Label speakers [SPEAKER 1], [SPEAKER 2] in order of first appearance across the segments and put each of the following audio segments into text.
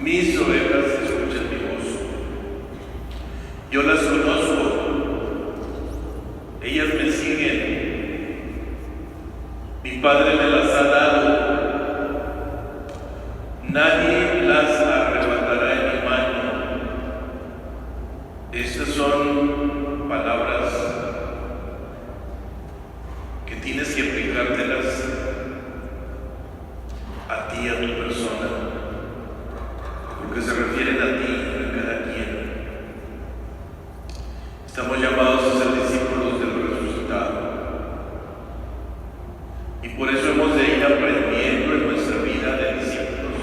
[SPEAKER 1] Mis ovejas escuchan mi voz. Yo las conozco. Ellas me siguen. Mi Padre me las ha dado. Nadie las arrebatará en mi mano. Estas son palabras que tienes que aplicártelas a ti, a tu persona, porque se refieren a ti, a cada quien. Estamos llamados a ser discípulos del resucitado, y por eso hemos de ir aprendiendo en nuestra vida de discípulos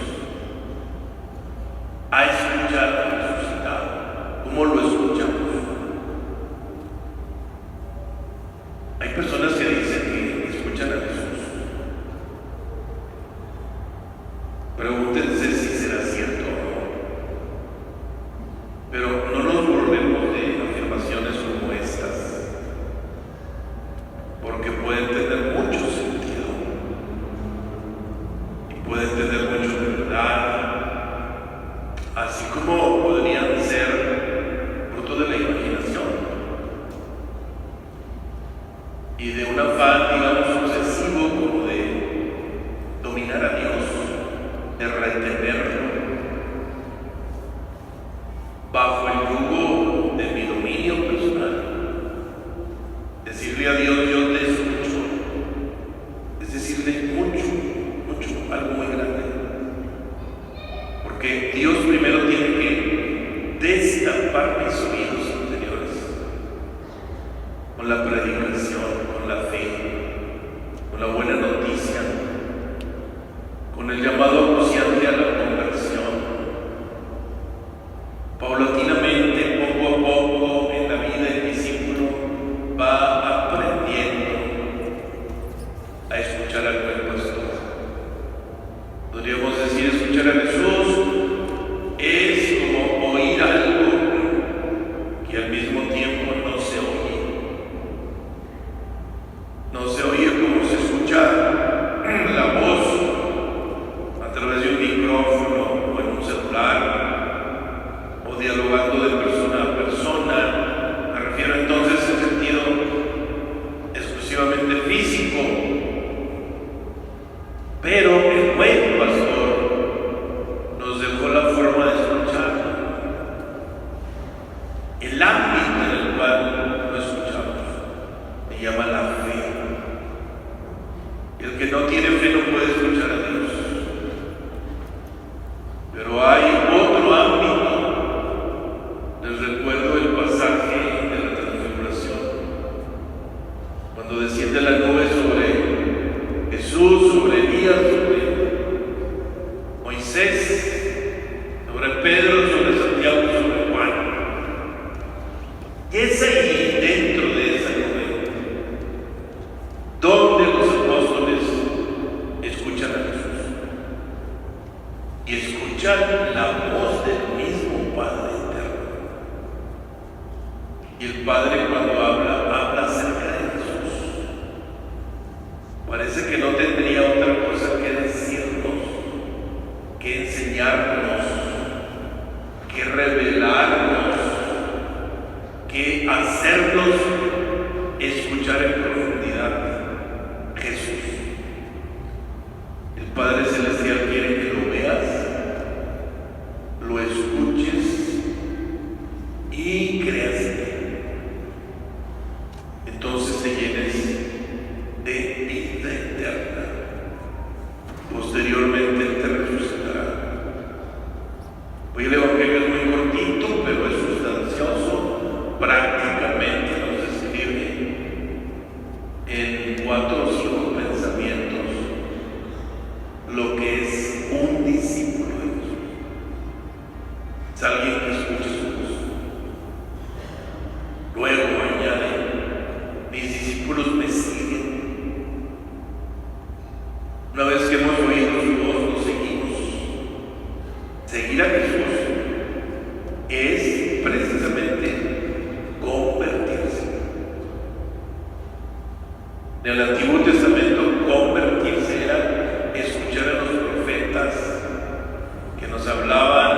[SPEAKER 1] a escuchar al resucitado. ¿Cómo lo escuchamos? Hay personas que dicen que escuchan a Jesús. Pregúntense si será cierto o no. Pero no nos burlemos de afirmaciones como estas, porque pueden tener mucho sentido y pueden tener mucha verdad, así como podrían ser fruto de la imaginación y de un afán, digamos, obsesivo, como de dominar a Dios, de retenerlo bajo el yugo de mi dominio personal. Decirle a Dios: yo te escucho, es decirle mucho, mucho, algo muy grande, porque Dios primero tiene que destapar mis oídos interiores con la predicación, con la fe, con la buena noticia, con el llamado anunciante a la conversión. Paulatinamente, poco a poco, en la vida del discípulo va aprendiendo a escuchar al buen pastor. Podríamos decir, escuchar a Jesús es como oír algo que al mismo tiempo no se oye. No se oye como se escucha la voz a través de un micrófono o en un celular, o dialogando de persona a persona. Me refiero entonces en sentido exclusivamente físico. Pero el buen pastor nos dejó la forma de escuchar, el ámbito en el cual lo escuchamos. Se llama la fe. El que no tiene fe no puede escuchar a Dios. Pero hay otro ámbito. Les recuerdo el pasaje de la transfiguración, cuando desciende la nube sobre Jesús, sobre Elías, sobre Moisés, sobre Pedro, sobre Santiago, sobre Juan. Y es ahí, dentro de esa nube, donde los apóstoles escuchan a Jesús y escuchan la voz del mismo Padre eterno. Y el Padre, cuando habla acerca de Jesús. Parece que no tendría otra cosa que decirnos, que enseñarnos, que revelarnos, que hacernos escuchar en profundidad Jesús. El Padre Celestial quiere que lo veas, lo escuches y creas en él. Entonces te llenes de vida eterna. Posteriormente Él te resucitará. Hoy el Evangelio es muy cortito, pero es sustancioso. Prácticamente nos describe en 4 o 5 pensamientos lo que es un discípulo de Jesús. Es alguien que escucha su voz. Luego añade: mis discípulos me siguen. Una vez que hemos oído su voz, lo seguimos. Seguir a Jesús es precisamente convertirse. En el Antiguo Testamento, convertirse era escuchar a los profetas que nos hablaban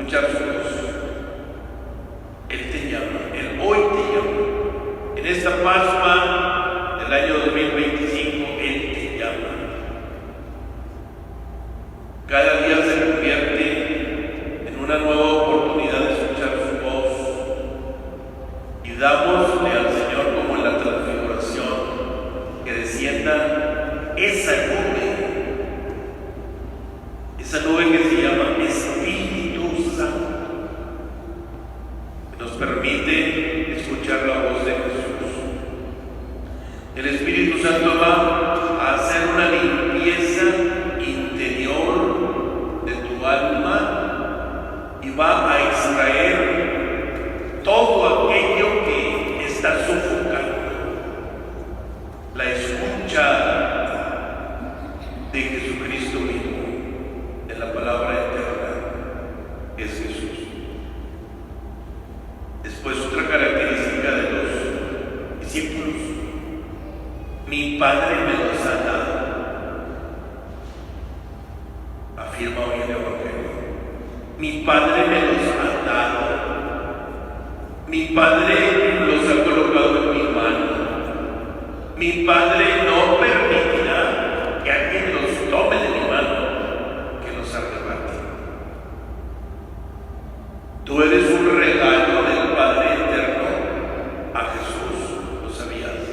[SPEAKER 1] escuchar su voz. Él te llama, Él hoy te llama. En esta Pascua del año 2025, Él te llama. Cada día se convierte en una nueva oportunidad de escuchar su voz. Y dámosle al Señor, como en la transfiguración, que descienda esa nube que se llama Espíritu Santo, que nos permite escuchar la voz de Jesús. El Espíritu Santo va a hacer una limpieza interior de tu alma y va a extraer todo aquello que está sofocando la escucha de Jesucristo mismo, de la palabra eterna, es Jesús. Después, otra característica de los discípulos: mi Padre me los ha dado. Afirma hoy el Evangelio. Mi Padre me los ha dado. Mi Padre los ha colocado en mi mano. Mi Padre no permitirá que alguien los tome de mi mano, que los arrebate. Tú eres un regalo del Padre eterno a Jesús, ¿lo sabías?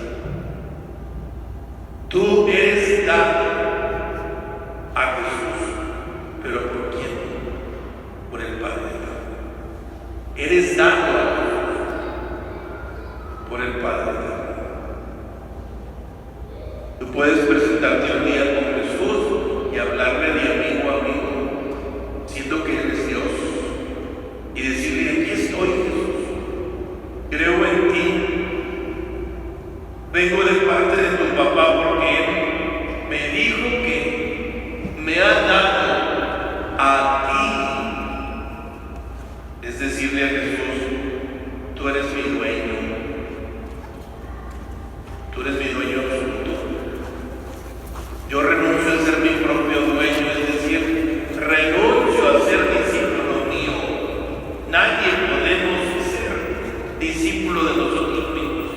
[SPEAKER 1] Tú eres dado a Jesús, pero ¿por quién? Por el Padre eterno. Eres dado a Jesús por el Padre eterno. Tú puedes presentarte un día con Jesús y hablarle de amigo a amigo, siendo que Él es Dios, y decirle: aquí estoy, Jesús, creo en ti, vengo de parte de tu papá porque Él me dijo que me ha dado a ti. Es decirle a Jesús: tú eres mi dueño, tú eres mi dueño absoluto. Yo renuncio a ser mi propio dueño, es decir, renuncio a ser discípulo mío. Nadie podemos ser discípulo de nosotros mismos.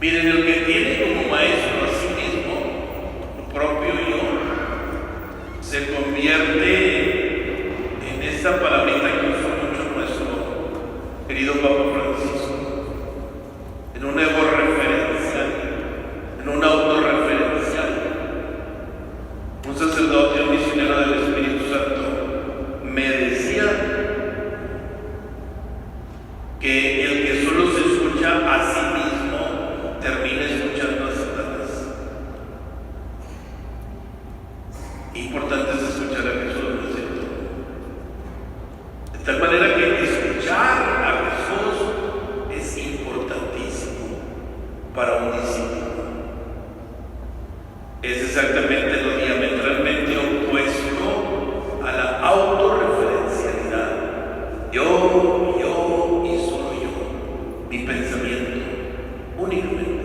[SPEAKER 1] Miren, el que tiene como maestro a sí mismo, su propio yo, se convierte en esta palabrita que usó mucho nuestro querido Papa Francisco, en un ego referencial, en un autorreferencial. Un sacerdote, un misionero del Espíritu Santo, me decía que el que solo se escucha a sí mismo termina escuchando a Satanás. Importante es escuchar a Jesús, ¿no es cierto? De tal manera que escuchar a Jesús es importantísimo para un discípulo. Es exactamente lo diametralmente opuesto a la autorreferencialidad. Yo y solo yo, mi pensamiento únicamente.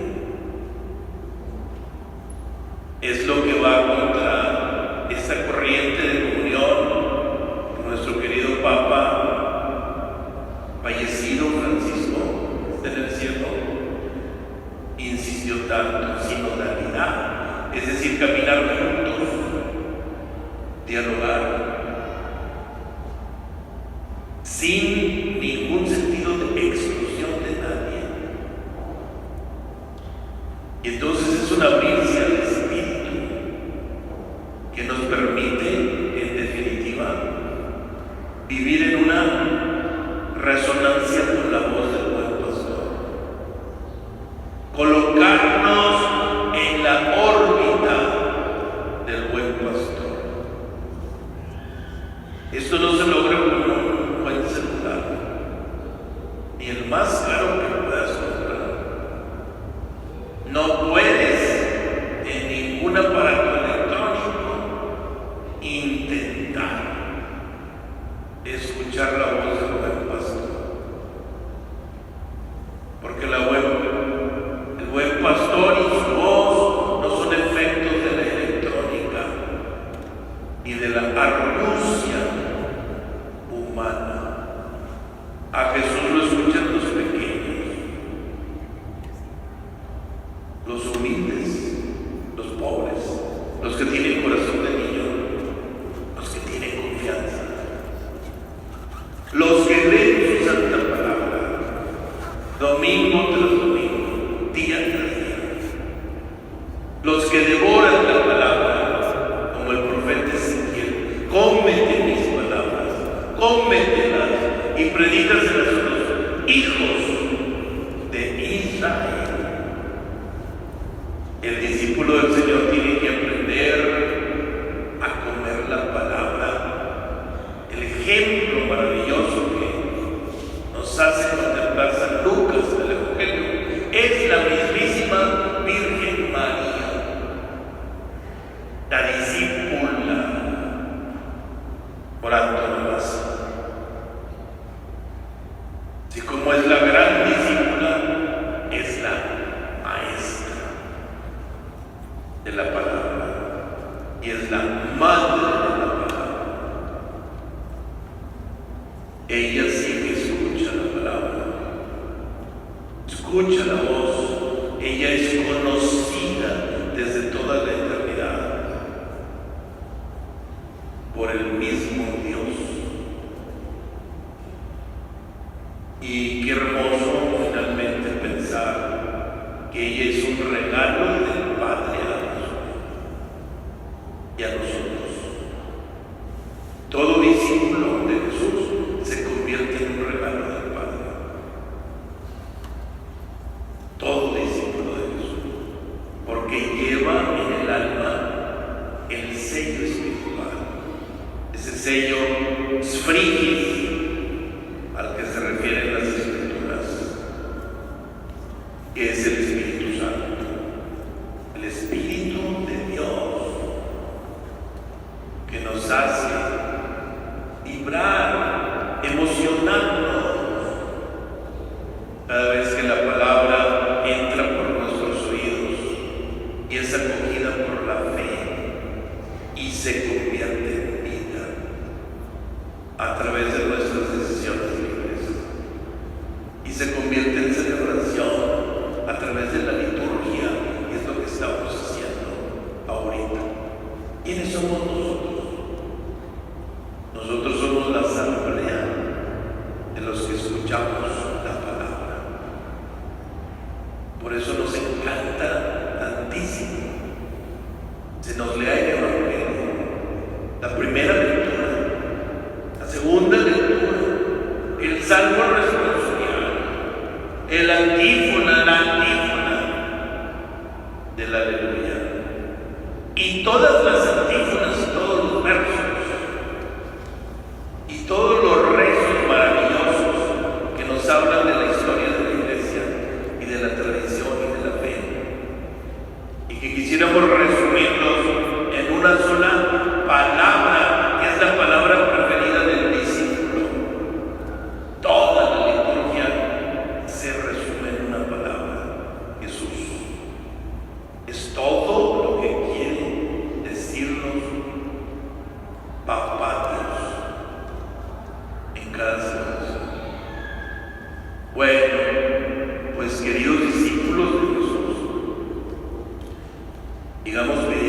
[SPEAKER 1] Es lo que va contra esta corriente de comunión que nuestro querido Papa fallecido Francisco en el cielo insistió tanto: sinodalidad, es decir, caminar juntos, dialogar, sin ningún sentido de exclusión de nadie. Y entonces es un abrirse al Espíritu que nos permite, en definitiva, vivir en una resonancia con la voz del buen pastor, colocarnos en la órbita del buen pastor. Esto no se logra con un buen celular, ni el más caro que puedas comprar. No puedes en ningún aparato electrónico intentar escuchar la voz del buen pastor, porque el buen pastor y su voz no son efectos de la electrónica y de la argucia predícaselas a los hijos de Israel. El discípulo del Señor tiene que aprender a comer la palabra. El ejemplo maravilloso que nos hace contemplar San Lucas del Evangelio es la mismísima Virgen María, la discípula por antonomasia. Así como es la gran discípula, es la maestra de la palabra y es la madre de la palabra. Ella sí que escucha la palabra, escucha la voz. Ella es conocida desde toda la eternidad por el mismo Dios. Y qué hermoso finalmente pensar que ella es un regalo del Padre y a nosotros. Todo discípulo de Jesús se convierte en un regalo del Padre. Todo discípulo de Jesús, porque lleva en el alma el sello espiritual, ese sello sfrigis al que se refieren las Escrituras, que es el Espíritu Santo, el Espíritu de Dios, que nos hace vibrar, emocionarnos cada vez que la palabra entra por nuestros oídos y es acogida por la fe y se convierte en vida a través de nuestras decisiones libres y se convierte en celebración a través de la liturgia, y es lo que estamos haciendo ahorita. ¿Quiénes somos nosotros? Nosotros somos la asamblea de los que escuchamos la palabra. Por eso nos encanta tantísimo. Se nos lea el Evangelio, la primera lectura, la segunda lectura, el salmo responsorial, el antífona, la antífona de la aleluya, y todas las antífonas, todos los versos y todos los rezos maravillosos que nos hablan de la historia de la Iglesia y de la tradición y de la fe, y que quisiéramos resumirlos en una sola palabra, que es la palabra preferida del discípulo. Toda la liturgia se resume en una palabra: Jesús. Es todo lo que quiere decirnos Papá Dios en cada situación. Bueno, pues queridos discípulos de Jesús, digamos bien.